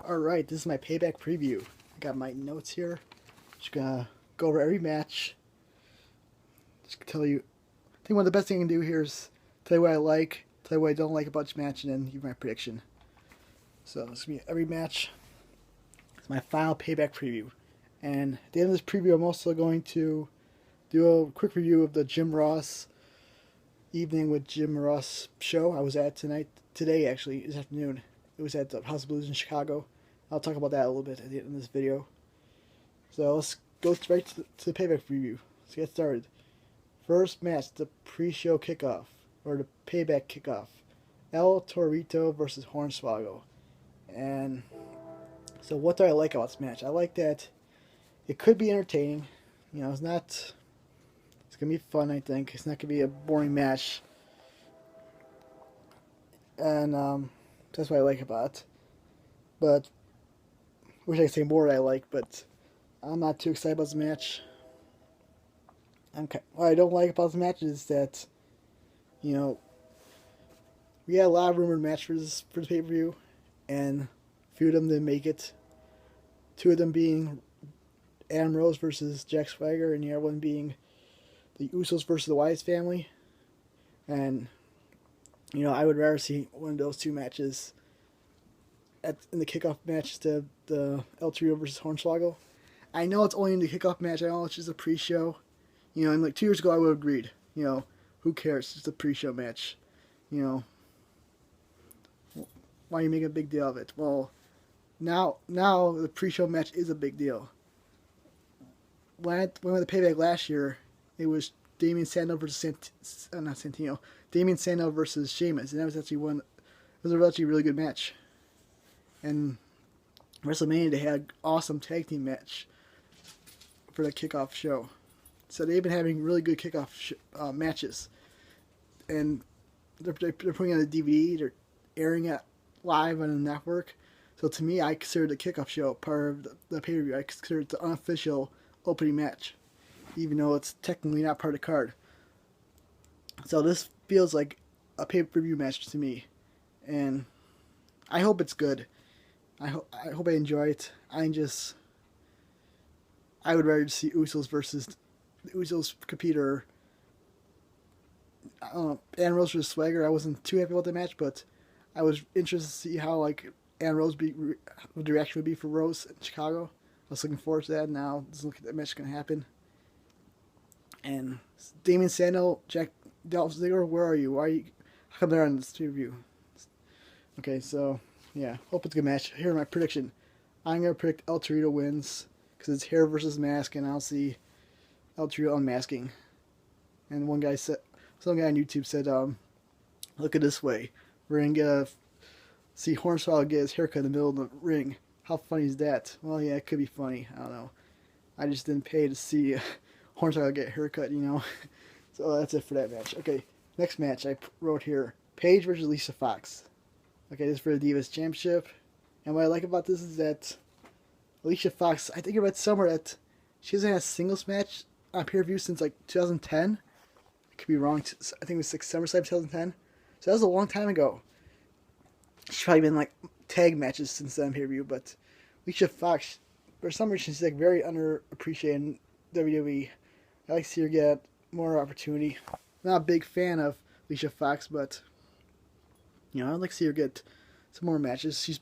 Alright, this is my payback preview. I got my notes here. Just gonna go over every match. Just tell you, I think one of the best things I can do here is tell you what I like, tell you what I don't like about each match, and then give my prediction. So this is gonna be every match. It's my final payback preview. And at the end of this preview, I'm also going to do a quick review of the Jim Ross Evening with Jim Ross show I was at today actually, this afternoon. It was at the House of Blues in Chicago. I'll talk about that a little bit at the end of this video. So let's go straight to the payback preview. Let's get started. First match, the pre-show kickoff, or the payback kickoff. El Torito versus Hornswoggle. And so what do I like about this match? I like that it could be entertaining. You know, it's going to be fun, I think. It's not going to be a boring match. And that's what I like about it. But I wish I could say more what I like, but I'm not too excited about this match. What I don't like about this match is that, you know, we had a lot of rumored matches for the pay-per-view, and a few of them didn't make it. Two of them being Adam Rose versus Jack Swagger, and the other one being the Usos versus the Wyatt family. And, you know, I would rather see one of those two matches in the kickoff match to the El Torito versus Hornswoggle. I know it's only in the kickoff match. I know it's just a pre-show. You know, and like 2 years ago I would have agreed. You know, who cares? It's just a pre-show match. You know, why are you making a big deal of it? Well, now the pre-show match is a big deal. When I went to Payback last year, it was Damien Sandow versus Damien Sandow versus Sheamus, and that was actually it was a really good match. And WrestleMania, they had an awesome tag team match for the kickoff show. So they've been having really good kickoff matches. And they're putting on a DVD, they're airing it live on the network. So to me, I consider the kickoff show part of the pay-per-view. I consider it the unofficial opening match, even though it's technically not part of the card. So this feels like a pay-per-view match to me. And I hope it's good. I hope I enjoy it. I would rather see Usos versus the Usos compete, or I don't know, Ann Rose versus Swagger. I wasn't too happy about the match, but I was interested to see how Ann Rose what the reaction would be for Rose in Chicago. I was looking forward to that. Now doesn't look like that match is gonna happen. And Damien Sandow, Dolph Ziggler, where are you? How come they're on this review? Okay, so yeah, hope it's a good match. Here's my prediction. I'm going to predict El Torito wins because it's hair versus mask, and I'll see El Torito unmasking. And some guy on YouTube said, look at it this way. We're going to see Hornswoggle get his haircut in the middle of the ring. How funny is that? Well, yeah, it could be funny. I don't know. I just didn't pay to see Hornswoggle get a haircut, you know. So that's it for that match. Okay, next match I wrote here. Paige versus Alicia Fox. Okay, this is for the Divas Championship. And what I like about this is that Alicia Fox, I think I read somewhere that she hasn't had a singles match on pay-per-view since like 2010. I could be wrong. I think it was like SummerSlam 2010. So that was a long time ago. She's probably been like tag matches since then pay-per-view. But Alicia Fox, for some reason, she's like very underappreciated in WWE. I like to see her get more opportunity. I'm not a big fan of Alicia Fox, but you know, I'd like to see her get some more matches.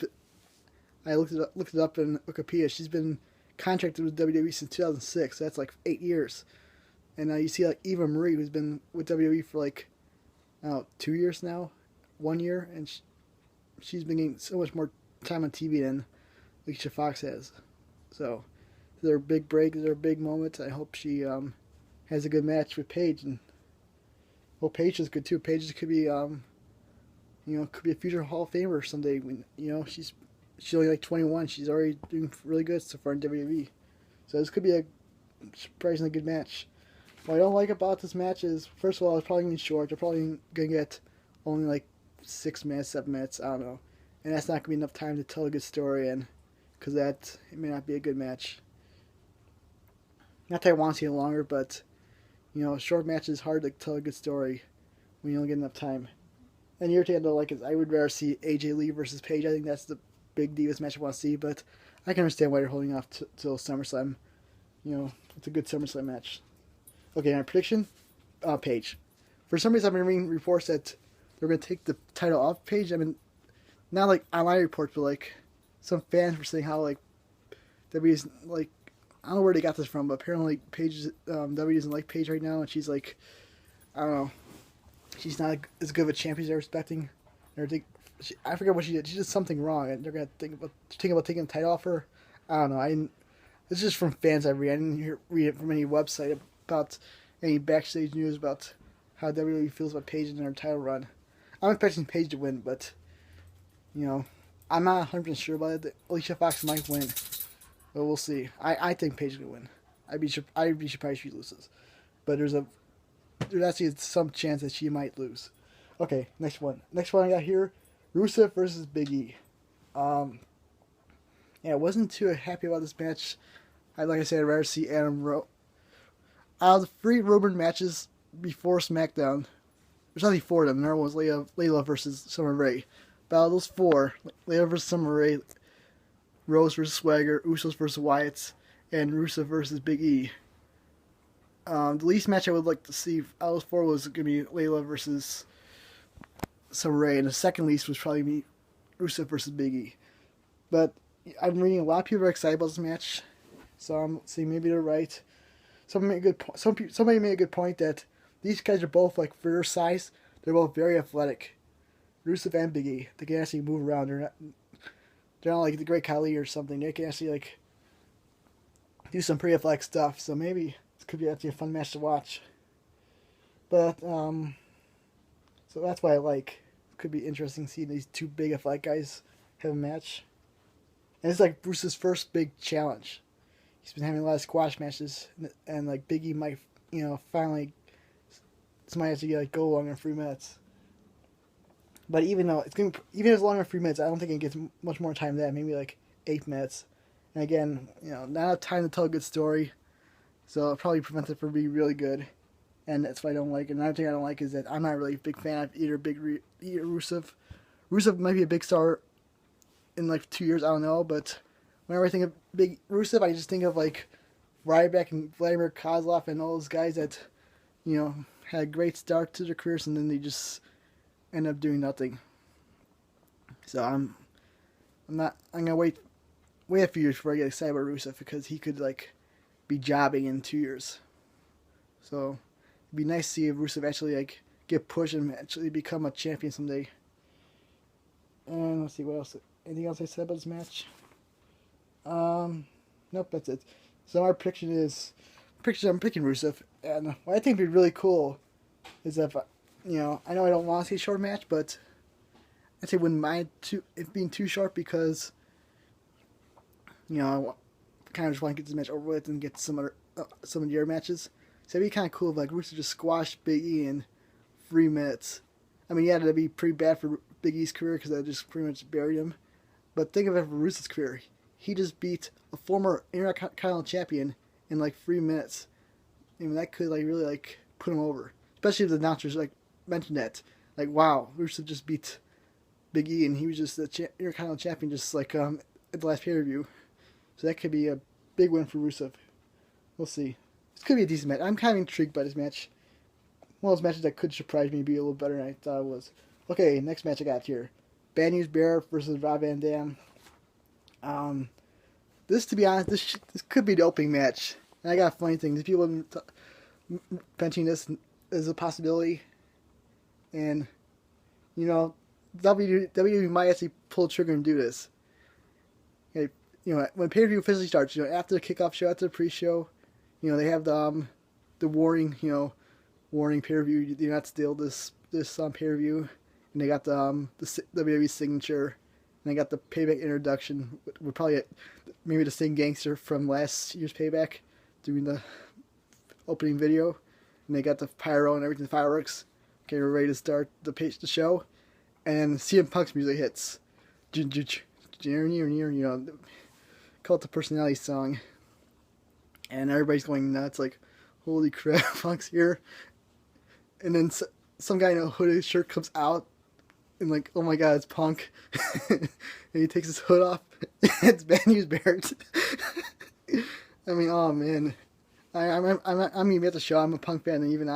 I looked it up in Wikipedia. She's been contracted with WWE since 2006. So that's like 8 years. And now you see like Eva Marie, who's been with WWE for like, I don't know, 2 years now, 1 year, and she's been getting so much more time on TV than Alicia Fox has. So their big break, their big moment. I hope she has a good match with Paige, and well, Paige is good too. Paige could be you know, could be a future Hall of Famer someday. When, you know, she's only like 21. She's already doing really good so far in WWE. So this could be a surprisingly good match. What I don't like about this match is, first of all, it's probably going to be short. They're probably going to get only like 6 minutes, 7 minutes, I don't know. And that's not going to be enough time to tell a good story, and because it may not be a good match. Not that I want to see it longer, but, you know, a short match is hard to tell a good story when you don't get enough time. And the other thing I don't like is I would rather see AJ Lee versus Paige. I think that's the big Divas match I want to see, but I can understand why they're holding off till SummerSlam. You know, it's a good SummerSlam match. Okay, my prediction, Paige. For some reason, I've been reading reports that they're going to take the title off Paige. I mean, not like online reports, but like some fans were saying how like WWE's like, I don't know where they got this from, but apparently Paige, WWE doesn't like Paige right now, and she's like, I don't know, she's not as good of a champion as they're expecting. I forget what she did. She did something wrong, and they're gonna think about taking the title off her. I don't know. It's just from fans I read. I didn't read it from any website about any backstage news about how WWE feels about Paige and their title run. I'm expecting Paige to win, but you know, I'm not 100% sure about it. Alicia Fox might win, but we'll see. I think Paige will win. I'd be surprised if she loses, but there's actually some chance that she might lose. Okay, next one. Next one I got here, Rusev versus Big E. Yeah, I wasn't too happy about this match. Like I said, I'd rather see Adam Rose. Out of the 3 rumored matches before SmackDown, there's only 4 of them. There was Layla versus Summer Rae. But out of those 4, Layla versus Summer Rae, Rose versus Swagger, Usos versus Wyatt, and Rusev versus Big E. The least match I would like to see out of those 4 was going to be Layla versus Summer Rae, and the second least was probably be Rusev versus Big E. But I'm reading a lot of people are excited about this match, so I'm seeing maybe they're right. Somebody made a good point that these guys are both, like, for their size, they're both very athletic. Rusev and Big E, they can actually move around. They're not like the Great Khali or something. They can actually like do some pretty athletic stuff. So maybe this could be actually a fun match to watch. But so that's why I like. It could be interesting seeing these 2 big athletic guys have a match. And it's like Bruce's first big challenge. He's been having a lot of squash matches, and like Big E might, finally somebody has to get like go longer than 3 minutes. But even though even if it's longer than 3 minutes, I don't think it gets much more time than that. Maybe like 8 minutes. And again, not enough time to tell a good story, so it probably prevents it from being really good. And that's what I don't like. And another thing I don't like is that I'm not really a big fan of either Rusev. Rusev might be a big star in like 2 years, I don't know, but whenever I think of big Rusev, I just think of like Ryback and Vladimir Kozlov and all those guys that, had a great start to their careers and then they just end up doing nothing. So I'm gonna wait a few years before I get excited about Rusev because he could like be jobbing in 2 years. So it'd be nice to see if Rusev actually like get pushed and actually become a champion someday. And let's see what else. Anything else I said about this match? Nope, that's it. So our prediction is, I'm picking Rusev, and what I think would be really cool is if, I know I don't want to see a short match, but I'd say wouldn't mind it being too short because, I kind of just want to get this match over with and get some of the other matches. So it'd be kind of cool if like Rusev just squashed Big E in 3 minutes. I mean, yeah, that'd be pretty bad for Big E's career because that just pretty much buried him. But think of it for Rusev's career. He just beat a former Intercontinental champion in like 3 minutes. I mean, that could like really like put him over. Especially if the announcers like mentioned that. Like, wow, Rusev just beat Big E and he was just the Intercontinental champion just like at the last pay-per-view. So that could be a big win for Rusev. We'll see. This could be a decent match. I'm kind of intrigued by this match. One of those matches that could surprise me and be a little better than I thought it was. Okay, next match I got here. Bad News Bear versus Rob Van Dam. This, to be honest, this could be the opening match. And I got a funny thing. There's people mentioning this as a possibility. And, WWE might actually pull the trigger and do this. Okay, when pay-per-view officially starts, after the kickoff show, after the pre-show, they have the warning, warning pay-per-view, do not steal this pay-per-view. And they got the WWE signature. And they got the Payback introduction. We're probably maybe the same gangster from last year's Payback doing the opening video. And they got the pyro and everything, the fireworks. Okay, we're ready to start the show. And CM Punk's music hits. Call it the personality song. And everybody's going nuts, like, holy crap, Punk's here. And then some guy in a hooded shirt comes out and like, oh my god, it's Punk. And he takes his hood off. It's Benny's Barrett. I mean, oh man, I'm gonna be at the show. I'm a Punk fan, and even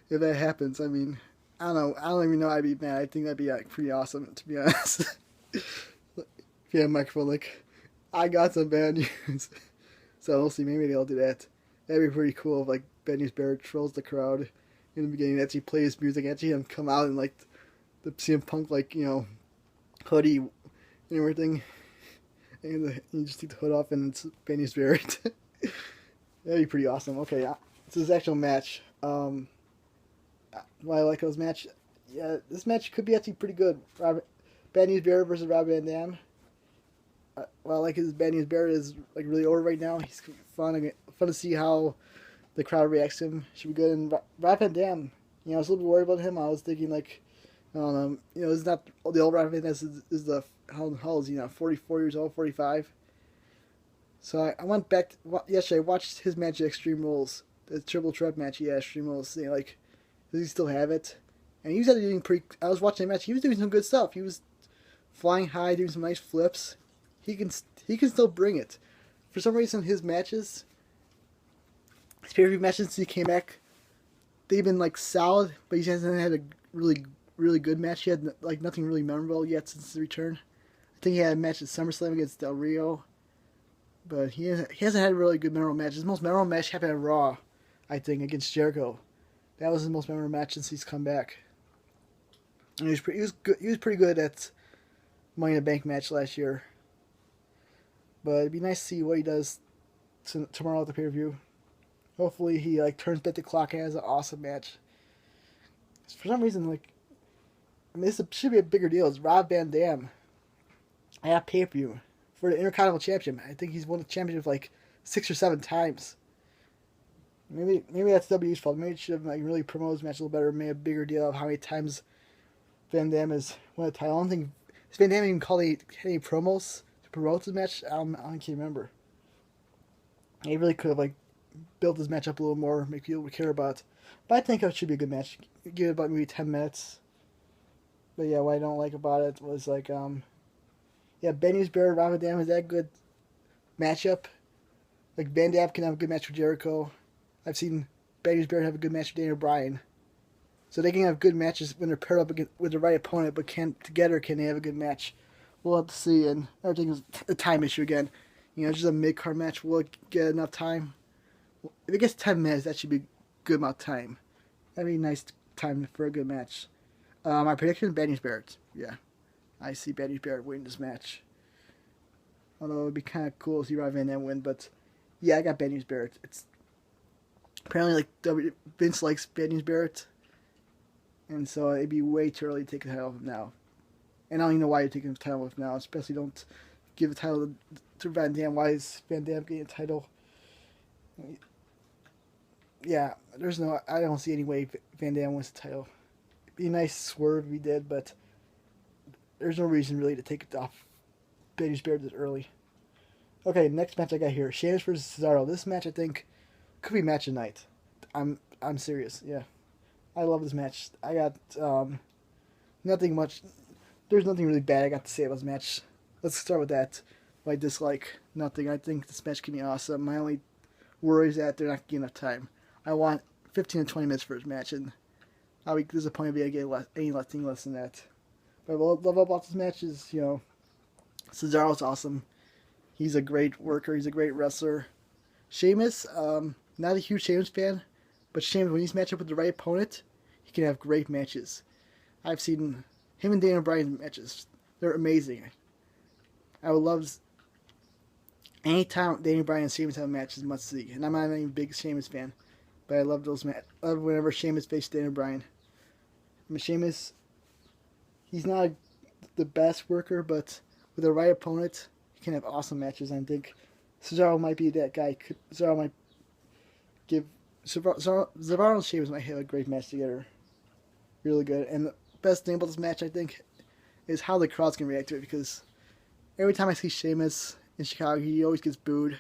if that happens, I mean, I don't know. I don't even know I'd be mad. I think that'd be like pretty awesome, to be honest. If you have a microphone, like, I got some bad news. So we'll see. Maybe they'll do that. That'd be pretty cool if like Benny's Barrett trolls the crowd in the beginning, actually plays music, actually him come out and like the CM Punk like, you know, hoodie and everything, and you just take the hood off and it's Benny's Barrett. That'd be pretty awesome. Okay, so this actual match. Why I like this match? Yeah, this match could be actually pretty good. Benny's Barrett versus Rob Van Dam. Well, like his Benny's Barrett is like really over right now. He's fun to see how the crowd reacts to him. Should be good. And Rob Van Dam, you know, I was a little bit worried about him. I was thinking like, I don't know, you know, it's not the old Rob Van Dam. Is the how old is he now? 44 years old, 45. So I went back yesterday. I watched his match at Extreme Rules, the triple threat match. Yeah, Extreme Rules. You know, like, does he still have it? And he was actually doing pretty. I was watching the match. He was doing some good stuff. He was flying high, doing some nice flips. He can still bring it. For some reason, his matches, his pay-per-view matches since he came back, they've been like solid, but he hasn't had a really good match. He had like nothing really memorable yet since his return. I think he had a match at SummerSlam against Del Rio, but he hasn't had a really good memorable match. His most memorable match happened at Raw, I think, against Jericho. That was his most memorable match since he's come back. And he was pretty good at Money in the Bank match last year. But it'd be nice to see what he does tomorrow at the pay-per-view. Hopefully he like turns back the clock and has an awesome match. For some reason, like, I mean, this should be a bigger deal. It's Rob Van Dam at pay-per-view for the Intercontinental Championship. I think he's won the championship like 6 or 7 times. Maybe that's WWE's fault. Maybe it should have like really promoted his match a little better. Made a bigger deal of how many times Van Dam has won a title. I don't think Van Dam even called any promos to promote his match. I can't remember. He really could have like built his match up a little more, make people care about it. But I think it should be a good match. Give it about maybe 10 minutes. But yeah, what I don't like about it was like, Benny's Barrett, Rob Van Dam is that a good matchup? Like Van Dam can have a good match with Jericho. I've seen Benny's Barrett have a good match with Daniel Bryan. So they can have good matches when they're paired up with the right opponent, but can they have a good match? We'll have to see, and everything is a time issue again. You know, it's just a mid-card match. Will it get enough time? If it gets 10 minutes, that should be a good amount of time. That'd be a nice time for a good match. My prediction, Benny's Barrett. Yeah, I see Benny's Barrett winning this match. Although it would be kind of cool to see Rob Van Dam win, but yeah, I got Benny's Barrett. It's apparently like Vince likes Benny's Barrett, and so it'd be way too early to take the title off him now. And I don't even know why you're taking the title off now. Especially don't give the title to Van Dam. Why is Van Dam getting a title? Yeah, I don't see any way Van Dam wins the title. It'd be a nice swerve if he did, but there's no reason really to take it off Benny's Barrett this early. Okay, next match I got here. Sheamus versus Cesaro. This match I think could be match of the night. I'm serious, yeah. I love this match. I got nothing much. There's nothing really bad I got to say about this match. Let's start with that. My dislike, nothing. I think this match can be awesome. My only worry is that they're not getting enough time. I want 15 to 20 minutes for this match, and I'll be disappointed if I get anything less than that. But what I love about this match is, you know, Cesaro's awesome. He's a great worker. He's a great wrestler. Sheamus, not a huge Sheamus fan, but Sheamus, when he's matched up with the right opponent, he can have great matches. I've seen him and Daniel Bryan matches. They're amazing. I would love any time Daniel Bryan and Sheamus have matches, must see. And I'm not even a big Sheamus fan, but I love those matches. I love whenever Sheamus faces Daniel Bryan. I mean, Sheamus, he's not the best worker, but with the right opponent, he can have awesome matches. I think Cesaro might be that guy. Cesaro might give Cesaro and Sheamus might have a great match together. Really good. And the best thing about this match, I think, is how the crowd's gonna react to it, because every time I see Sheamus in Chicago, he always gets booed.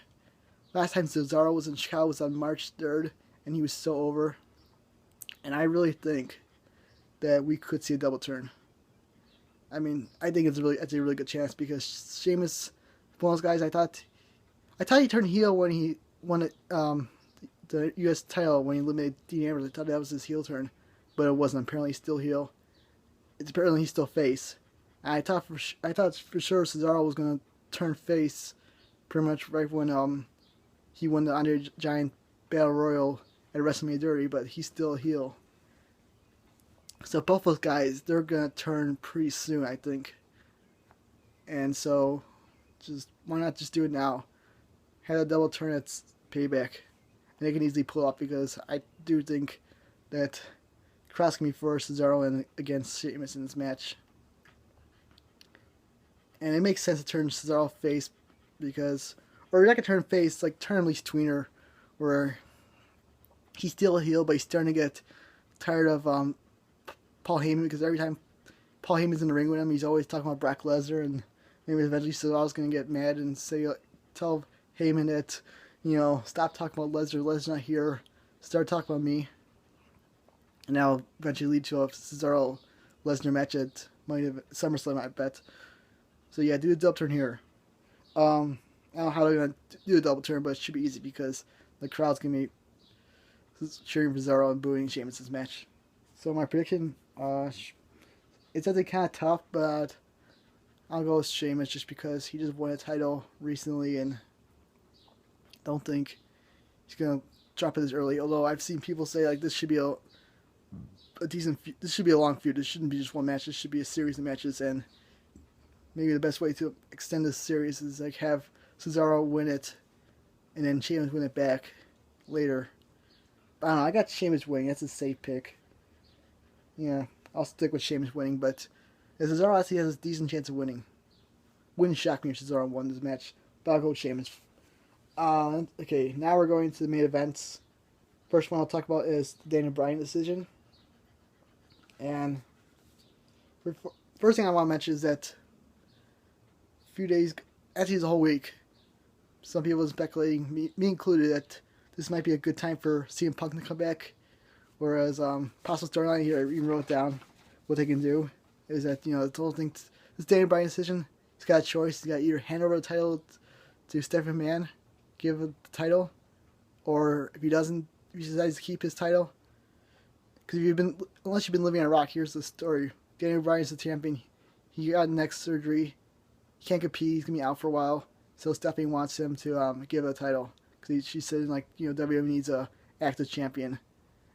Last time Cesaro was in Chicago was on March 3rd, and he was so over. And I really think that we could see a double turn. I mean, I think it's a really good chance because Sheamus, one of those guys. I thought he turned heel when he won it, the U.S. title when he eliminated Dean Ambrose. I thought that was his heel turn, but it wasn't. Apparently, he's still heel. Apparently he's still face. And I thought for sure Cesaro was gonna turn face, pretty much right when he won the Andre the Giant Battle Royal at WrestleMania 30, but he's still heel. So both those guys, they're gonna turn pretty soon, I think. And so, just why not just do it now? Have a double turn at Payback, and they can easily pull off because I do think that Cross can be for Cesaro and against Sheamus in this match. And it makes sense to turn Cesaro face because, or you're not gonna turn face, like turn him least tweener, where he's still a heel, but he's starting to get tired of Paul Heyman because every time Paul Heyman's in the ring with him, he's always talking about Brock Lesnar, and maybe eventually Cesaro's gonna get mad and tell Heyman that, stop talking about Lesnar. Lesnar's not here. Start talking about me. And that'll eventually lead to a Cesaro Lesnar match at SummerSlam, I bet. So yeah, do the double turn here. I don't know how they're gonna do a double turn, but it should be easy because the crowd's gonna be cheering for Cesaro and booing Sheamus' match. So my prediction, it's actually kind of tough, but I'll go with Sheamus just because he just won a title recently, and don't think he's gonna drop it this early. Although I've seen people say like this should be a long feud. This shouldn't be just one match. This should be a series of matches, and maybe the best way to extend this series is like have Cesaro win it, and then Sheamus win it back later. But I don't know. I got Sheamus winning. That's a safe pick. Yeah, I'll stick with Sheamus winning, but if Cesaro actually has a decent chance of winning. Wouldn't shock me if Cesaro won this match, but I'll go with Sheamus. Okay, now we're going to the main events. First one I'll talk about is the Daniel Bryan decision. And first thing I want to mention is that a few days, actually the whole week, some people are speculating, me included, that this might be a good time for CM Punk to come back. Whereas, possible storyline here, I even wrote down what they can do, is that, the whole thing, this Daniel Bryan decision, he's got a choice. He's got to either hand over the title to Stephanie McMahon, give the title, or if he decides to keep his title, because unless you've been living on a rock, here's the story. Daniel Bryan's the champion. He got neck surgery. He can't compete. He's going to be out for a while. So Stephanie wants him to give a title. Because she said, WWE needs a active champion.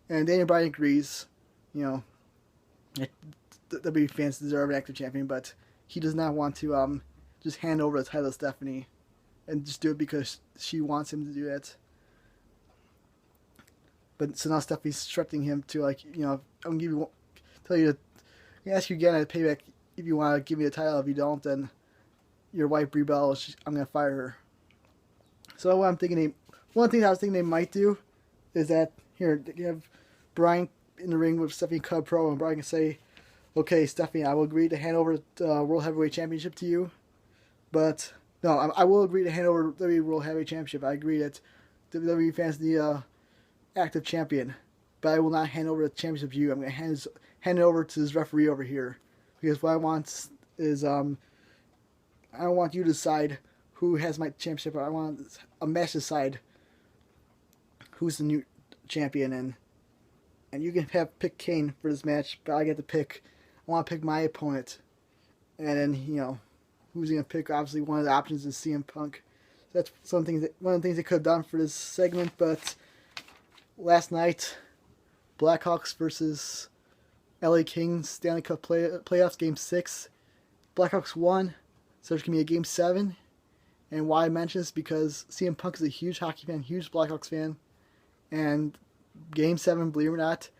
And Daniel Bryan agrees. WWE fans deserve an active champion. But he does not want to just hand over the title to Stephanie. And just do it because she wants him to do that. But so now Stephanie's instructing him to I'm gonna ask you again at Payback if you want to give me the title. If you don't, then your wife Brie Bell, I'm gonna fire her. So one thing I was thinking they might do is that here you have Bryan in the ring with Stephanie Cub Pro, and Bryan can say, "Okay, Stephanie, I will agree to hand over the World Heavyweight Championship to you, but no, I will agree to hand over the WWE World Heavyweight Championship. I agree that WWE fans need a active champion, but I will not hand over the championship to you. I'm going to hand it over to this referee over here, because what I want is I don't want you to decide who has my championship. I want a match to decide who's the new champion, and you can pick Kane for this match, but I get to pick. I want to pick my opponent, and then who's he going to pick? Obviously, one of the options is CM Punk. So that's one of the things they could have done for this segment, but last night, Blackhawks versus LA Kings Stanley Cup playoffs, Game 6. Blackhawks won, so there's going to be a Game 7. And why I mention this, because CM Punk is a huge hockey fan, huge Blackhawks fan. And Game 7, believe it or not, is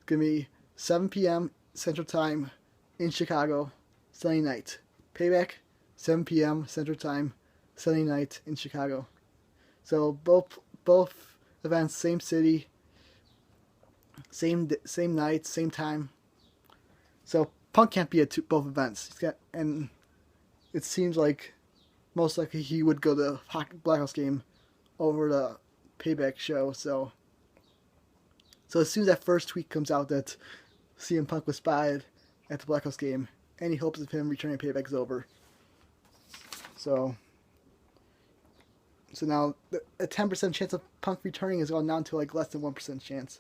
going to be 7 p.m. Central Time in Chicago, Sunday night. Payback, 7 p.m. Central Time, Sunday night in Chicago. So both events, same city, same night, same time. So Punk can't be at both events. And it seems like most likely he would go to the Blackhawks game over the Payback show. So as soon as that first tweet comes out that CM Punk was spotted at the Blackhawks game any hopes of him returning Payback is over. So now a 10% chance of Punk returning is gone down to like less than 1% chance.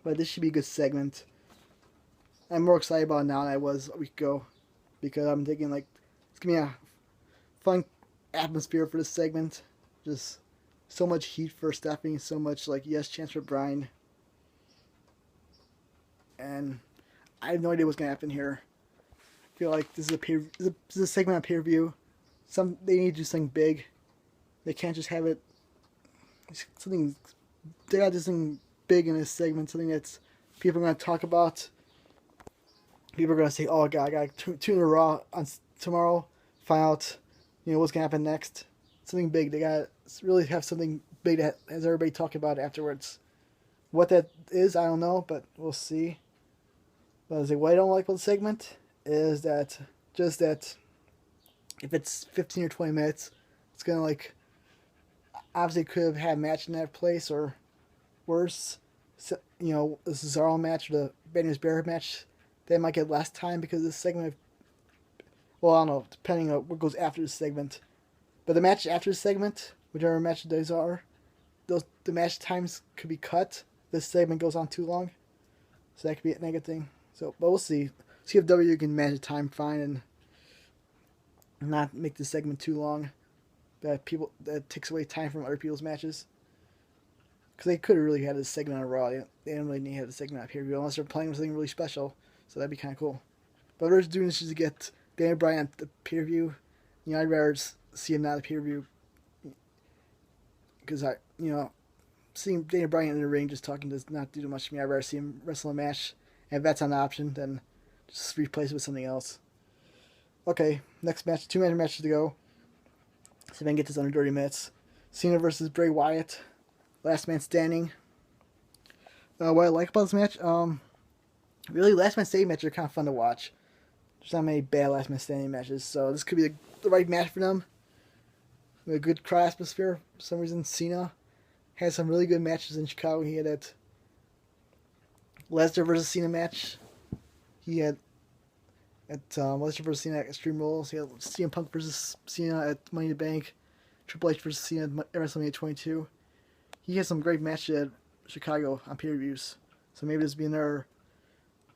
But this should be a good segment. I'm more excited about it now than I was a week ago, because I'm thinking like it's gonna be a fun atmosphere for this segment. Just so much heat for Stephanie, so much like yes chance for Brian, and I have no idea what's gonna happen here. I feel like this is a segment on pay-per-view. They need to do something big. They can't just have it something. They got to do something big in this segment. Something that's people are gonna talk about. People are gonna say, "Oh God, I got to tune in Raw on tomorrow. Find out, what's gonna happen next." Something big. They got to really have something big that has everybody talking about afterwards. What that is, I don't know, but we'll see. But what I don't like about the segment is that if it's 15 or 20 minutes, it's gonna obviously could have had a match in that place or worse. So, the Cesaro match or the Banners Bear match, they might get less time because of this segment. Well, I don't know, depending on what goes after this segment. But the match after this segment, whichever match those are, the match times could be cut. This segment goes on too long, so that could be a negative thing. So, but we'll see. See if WWE can manage the time fine and not make the segment too long. That takes away time from other people's matches. Because they could have really had this segment on Raw. They don't really need to have the segment on pay-per-view unless they're playing with something really special. So that'd be kind of cool. But they're just doing this just to get Daniel Bryan on the pay-per-view. I'd rather see him not on the pay-per-view. Because seeing Daniel Bryan in the ring just talking does not do much to me. I'd rather see him wrestle a match. And if that's an option, then just replace it with something else. Okay, next match. 2 matches to go. See if I can get this under 30 minutes. Cena versus Bray Wyatt. Last man standing. What I like about this match, really last man standing matches are kind of fun to watch. There's not many bad last man standing matches, so this could be the right match for them. With a good crowd atmosphere. For some reason, Cena had some really good matches in Chicago. He had that Lesnar versus Cena match. He had at Lesnar versus Cena at Extreme Rules. He had CM Punk versus Cena at Money in the Bank. Triple H versus Cena at WrestleMania 22. He had some great matches at Chicago on pay-per-views. So maybe this will be another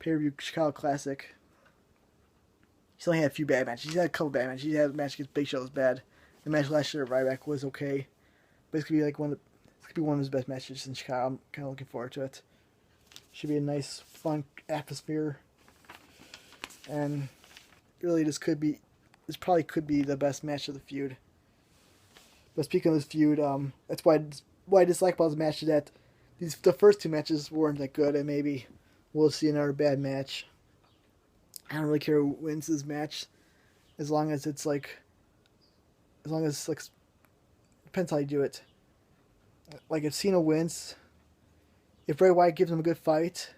pay-per-view Chicago Classic. He's only had a few bad matches. He's had a couple bad matches. He had a match against Big Show that was bad. The match last year at Ryback was okay. But this could be one of his best matches in Chicago. I'm kind of looking forward to it. Should be a nice, fun atmosphere. And really, this probably could be the best match of the feud. But speaking of this feud, that's what I dislike about this match is that the first 2 matches weren't that good, and maybe we'll see another bad match. I don't really care who wins this match, as long as it's depends how you do it. Like if Cena wins, if Bray Wyatt gives him a good fight,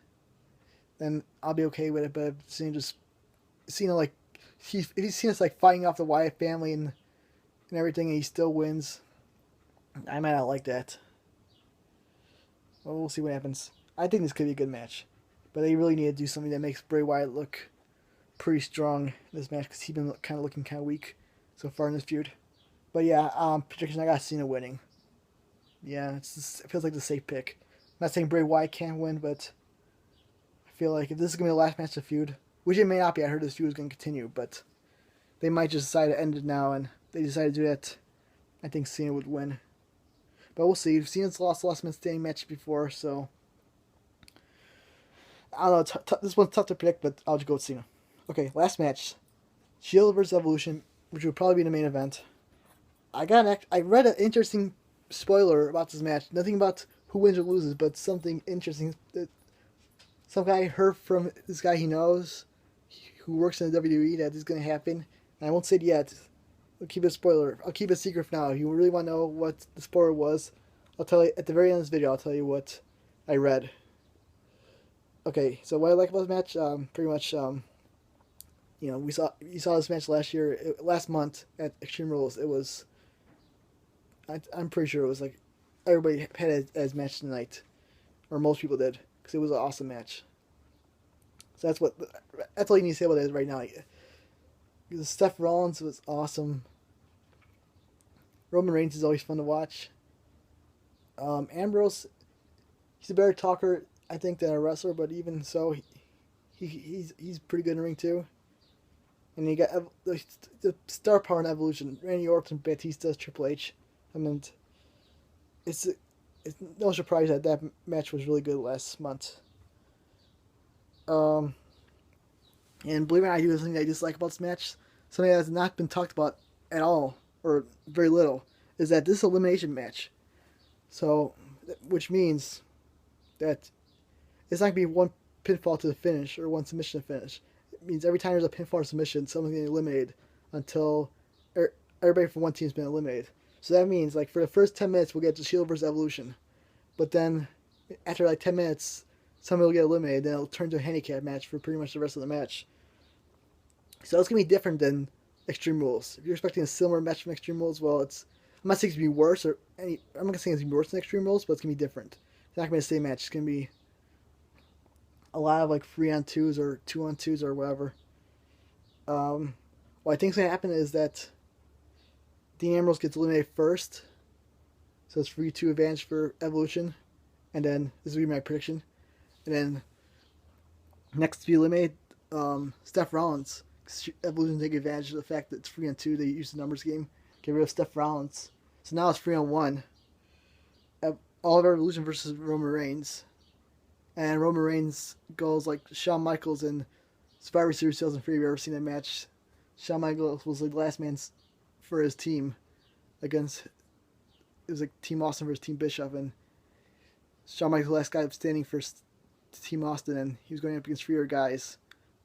then I'll be okay with it. But if he's seen us fighting off the Wyatt family and everything, and he still wins, I might not like that. Well, we'll see what happens. I think this could be a good match, but they really need to do something that makes Bray Wyatt look pretty strong in this match because he's been looking kind of weak so far in this feud. But yeah, prediction, I got Cena winning. Yeah, it feels like the safe pick. I'm not saying Bray Wyatt can't win, but I feel like if this is going to be the last match of the feud, which it may not be, I heard this feud is going to continue, but they might just decide to end it now, and they decide to do that, I think Cena would win. But we'll see. Cena's lost the last man standing match before, so I don't know. This one's tough to predict, but I'll just go with Cena. Okay, last match. Shield versus Evolution, which would probably be the main event. I read an interesting spoiler about this match. Nothing about who wins or loses, but something interesting. Some guy heard from this guy he knows, who works in the WWE, that is going to happen. And I won't say it yet. I'll keep it a spoiler. I'll keep it a secret for now. If you really want to know what the spoiler was, I'll tell you at the very end of this video. I'll tell you what I read. Okay, so what I like about this match, pretty much, you saw this match last month at Extreme Rules. It was, I'm pretty sure it was everybody had it as match tonight, or most people did, because it was an awesome match. So that's all you need to say about it right now. Seth Rollins was awesome. Roman Reigns is always fun to watch. Ambrose, he's a better talker, I think, than a wrestler, but even so, he's pretty good in the ring too. And you got the star power and Evolution: Randy Orton, Batista, Triple H. I mean, it's no surprise that match was really good last month. And believe it or not, I do something I dislike about this match. Something that has not been talked about at all, or very little, is that this is an elimination match. So, which means that it's not going to be one pinfall to the finish or one submission to finish. It means every time there's a pinfall or submission, someone's getting eliminated until everybody from one team's been eliminated. So that means, like, for the first 10 minutes, we'll get the Shield versus Evolution. But then, after like 10 minutes, somebody will get eliminated, then it'll turn to a handicap match for pretty much the rest of the match. So it's going to be different than Extreme Rules. If you're expecting a similar match from Extreme Rules, well, I'm not saying it's going to be worse, I'm not going to say it's going to be worse than Extreme Rules, but it's going to be different. It's not going to be the same match. It's going to be a lot of like 3-on-2s or 2-on-2s or whatever. What I think is going to happen is that Dean Ambrose gets eliminated first, so it's 3-2 advantage for Evolution, and then this will be my prediction. And then next to be eliminated, Seth Rollins. Evolution take advantage of the fact that it's 3-on-2. They use the numbers game, get rid of Seth Rollins. So now it's 3-on-1. All of Evolution versus Roman Reigns. And Roman Reigns goes like Shawn Michaels in Survivor Series 2003. If you've ever seen that match, Shawn Michaels was the last man for his team against, it was like Team Austin versus Team Bischoff, and Shawn Michaels was the last guy standing for Team Austin, and he was going up against 3 other guys,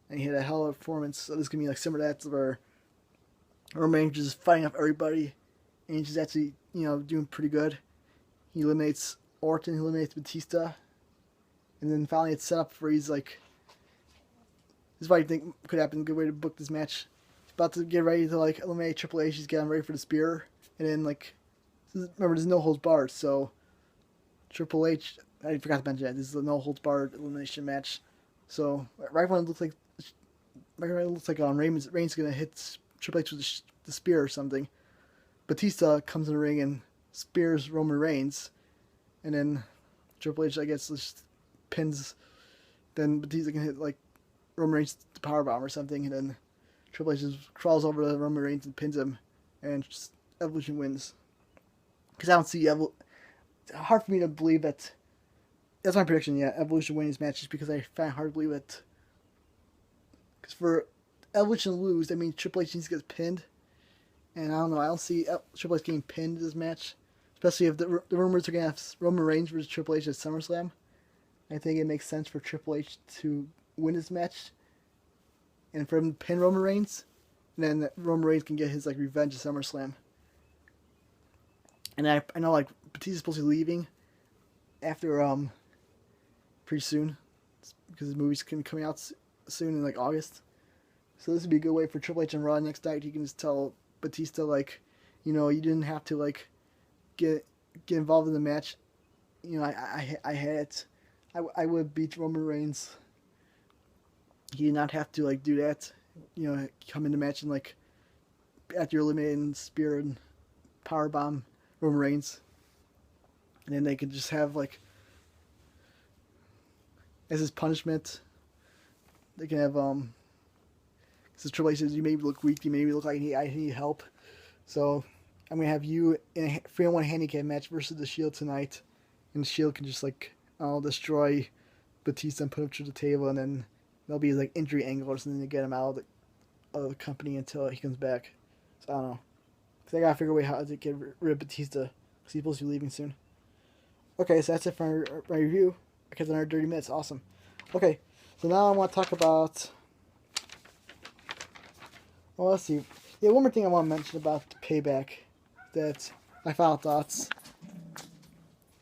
and he had a hell of a performance. So this is going to be like similar to that, where Roman Reigns is fighting up everybody, and he's just actually, doing pretty good. He eliminates Orton, he eliminates Batista, and then finally it's set up for he's like, this is what I think could happen, good way to book this match. He's about to get ready to like eliminate Triple H, he's getting ready for the spear, and then like, remember there's no holds barred, so Triple H, I forgot to mention that, this is a no holds barred elimination match. So right when it looks like Reigns gonna hit Triple H with the spear or something, Batista comes in the ring and spears Roman Reigns, and then Triple H, I guess, just pins. Then Batista can hit like Roman Reigns the powerbomb or something, and then Triple H just crawls over to Roman Reigns and pins him, and Evolution wins. Because I don't see it's hard for me to believe that. That's my prediction. Yeah, Evolution winning this match just because I find it hard to believe it. Because for Evolution to lose, that means Triple H needs to get pinned, and I don't know. I don't see Triple H getting pinned in this match, especially if the rumors are going to have Roman Reigns versus Triple H at SummerSlam. I think it makes sense for Triple H to win this match, and for him to pin Roman Reigns, and then Roman Reigns can get his like revenge at SummerSlam. And I know like Batista's supposed to be leaving after pretty soon, because the movie's gonna be coming out soon in like August. So this would be a good way for Triple H and Raw next night. He can just tell Batista like, you didn't have to like get involved in the match. I had it. I would beat Roman Reigns. He did not have to like do that. Come in the match and like after you're eliminated and spear and powerbomb Roman Reigns, and then they could just have like as his punishment, they can have because Triple H says you made me look weak, you made me look like I need help, so I'm gonna have you in a 3-on-1 handicap match versus the Shield tonight, and the Shield can just like destroy Batista and put him through the table, and then there'll be like injury angle or something to get him out of the company until he comes back. So I don't know. Because I gotta figure a way how to get rid of Batista, because he's supposed to be leaving soon. Okay, so that's it for my review. I kept another 30 minutes. Awesome. Okay, so now I want to talk about... Well, let's see. Yeah, one more thing I want to mention about the Payback. That my final thoughts.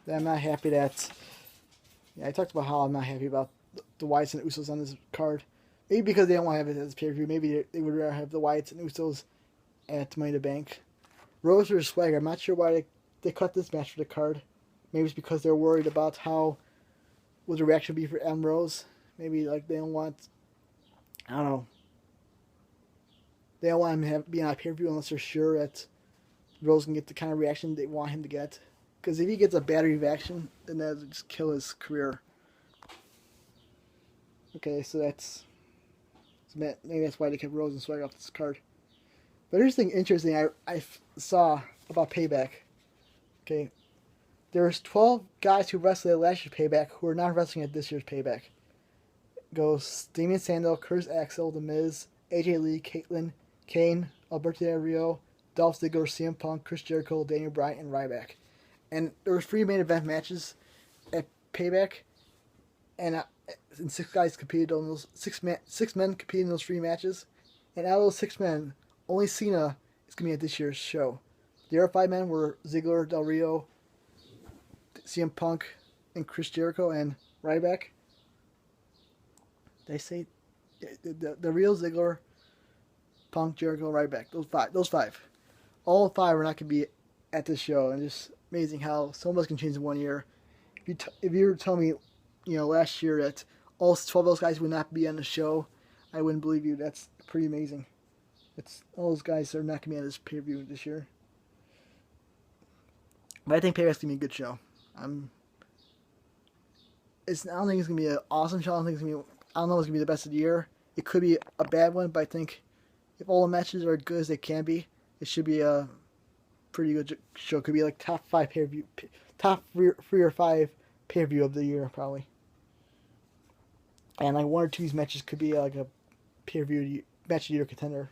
That I'm not happy that... Yeah, I talked about how I'm not happy about the Wyatts and Usos on this card. Maybe because they don't want to have it as a pay-per-view. Maybe they would rather have the Wyatts and Usos at Money in the Bank. Rose versus Swagger. I'm not sure why they cut this match for the card. Maybe it's because they're worried about what the reaction would be for Rose. Maybe like they don't want I don't know. They don't want him to be on a pay-per-view unless they're sure that Rose can get the kind of reaction they want him to get. Because if he gets a bad reaction, then that would just kill his career. Okay, so maybe that's why they kept Rose and Swagger off this card. But here's the thing interesting I saw about Payback. Okay, there's 12 guys who wrestled at last year's Payback who are not wrestling at this year's Payback. It goes Damian Sandow, Curtis Axel, The Miz, AJ Lee, Caitlyn, Kane, Alberto Del Rio, Dolph Ziggler, CM Punk, Chris Jericho, Daniel Bryan, and Ryback. And there were 3 main event matches at Payback, and 6 guys competed on those 6 men competed in those 3 matches, and out of those 6 men, only Cena is going to be at this year's show. The other 5 men were Ziggler, Del Rio, CM Punk, and Chris Jericho, and Ryback. Did I say the real Ziggler, Punk, Jericho, Ryback? Those five. All 5 are not going to be at this show, and just amazing how so much can change in 1 year. If you were to tell me, last year that all 12 of those guys would not be on the show, I wouldn't believe you. That's pretty amazing. All those guys are not going to be on this pay-per-view this year. But I think Payback's going to be a good show. I don't think it's going to be an awesome show. I don't know if it's going to be the best of the year. It could be a bad one, but I think if all the matches are as good as they can be, it should be a pretty good show. It could be like top 3 or 5 pay-per-view of the year, probably. And like 1 or 2 of these matches could be like a pay-per-view match of the year contender.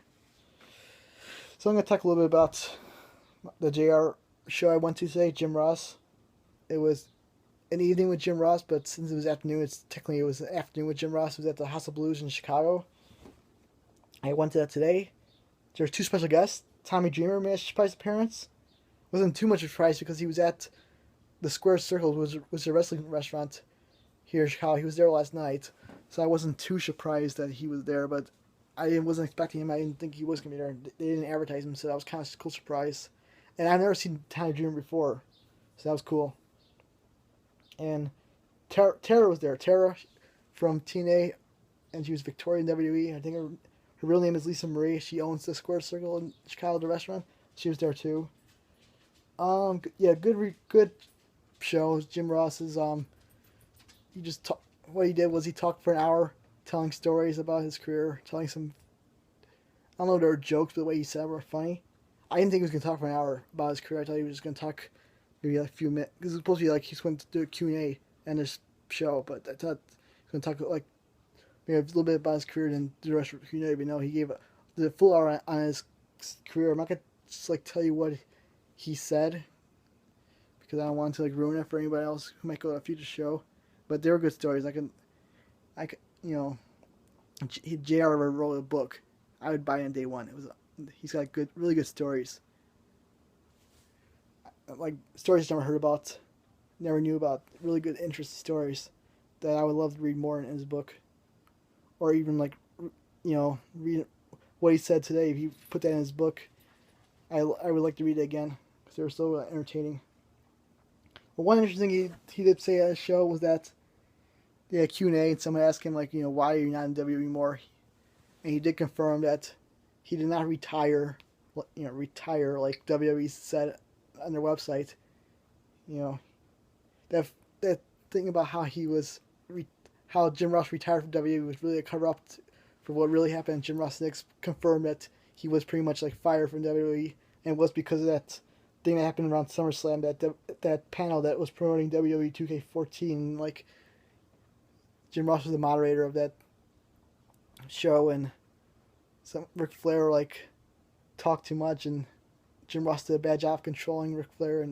So I'm going to talk a little bit about the JR show I went to today, Jim Ross. It was an evening with Jim Ross, but since it was afternoon, it was an afternoon with Jim Ross. It was at the House of Blues in Chicago. I went to that today. There were 2 special guests. Tommy Dreamer made a surprise appearance. Wasn't too much of a surprise because he was at the Square Circle, which was a wrestling restaurant here in Chicago. He was there last night, so I wasn't too surprised that he was there, but I wasn't expecting him. I didn't think he was going to be there. They didn't advertise him, so that was kind of a cool surprise. And I've never seen Tommy Dreamer before, so that was cool. And Tara was there. Tara from TNA, and she was Victoria in WWE. I think her real name is Lisa Marie. She owns the Square Circle in Chicago, the restaurant. She was there too. Yeah, good show. Jim Ross's. What he did was he talked for an hour, telling stories about his career, telling some. I don't know if they were jokes, but the way he said were funny. I didn't think he was going to talk for an hour about his career. I thought he was just going to talk maybe like a few minutes. Because it was supposed to be like he's going to do a Q&A in this show. But I thought he was going to talk like maybe a little bit about his career and do the rest of the Q&A. But no, he gave the full hour on his career. I'm not going to just like tell you what he said. Because I don't want to like ruin it for anybody else who might go to a future show. But they were good stories. JR wrote a book. I would buy it on day one. He's got really good stories. Like stories I never heard about, never knew about. Really good, interesting stories that I would love to read more in his book, or even like, read what he said today. If he put that in his book, I would like to read it again because they were so entertaining. But one interesting thing he did say at his show was that they had Q&A and someone asked him why are you not in WWE anymore, and he did confirm that he did not retire like WWE said on their website. That thing about how how Jim Ross retired from WWE was really a cover up for what really happened. Jim Ross Nicks confirmed that he was pretty much like fired from WWE, and it was because of that thing that happened around SummerSlam, that panel that was promoting WWE 2K14. Like Jim Ross was the moderator of that show, and Ric Flair talked too much, and Jim Ross did a bad job controlling Ric Flair,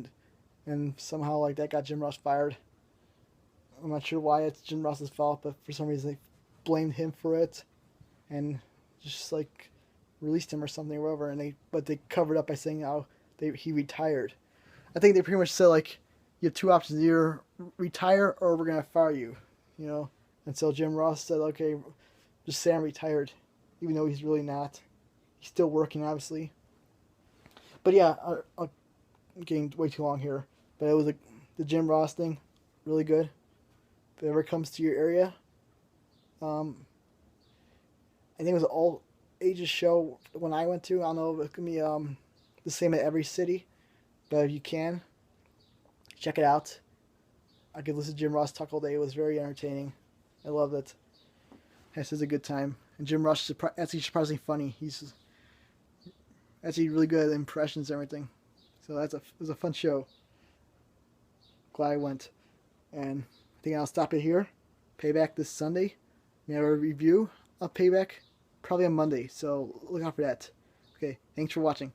and somehow that got Jim Ross fired. I'm not sure why it's Jim Ross's fault, but for some reason they blamed him for it, and just released him or something or whatever. But they covered up by saying how he retired. I think they pretty much said you have 2 options: either retire or we're gonna fire you. And so Jim Ross said, okay, just say I'm retired, even though he's really not. He's still working, obviously. But yeah, I'm getting way too long here. But it was the Jim Ross thing, really good. If it ever comes to your area, I I think it was an all ages show when I went to. I don't know if it can be the same at every city, but if you can, check it out. I could listen to Jim Ross talk all day. It was very entertaining. I loved it. This is a good time. And Jim Ross is actually surprisingly funny. He's actually really good at impressions and everything. So it was a fun show. Glad I went. And I think I'll stop it here. Payback this Sunday. We have a review of Payback probably on Monday. So look out for that. Okay, thanks for watching.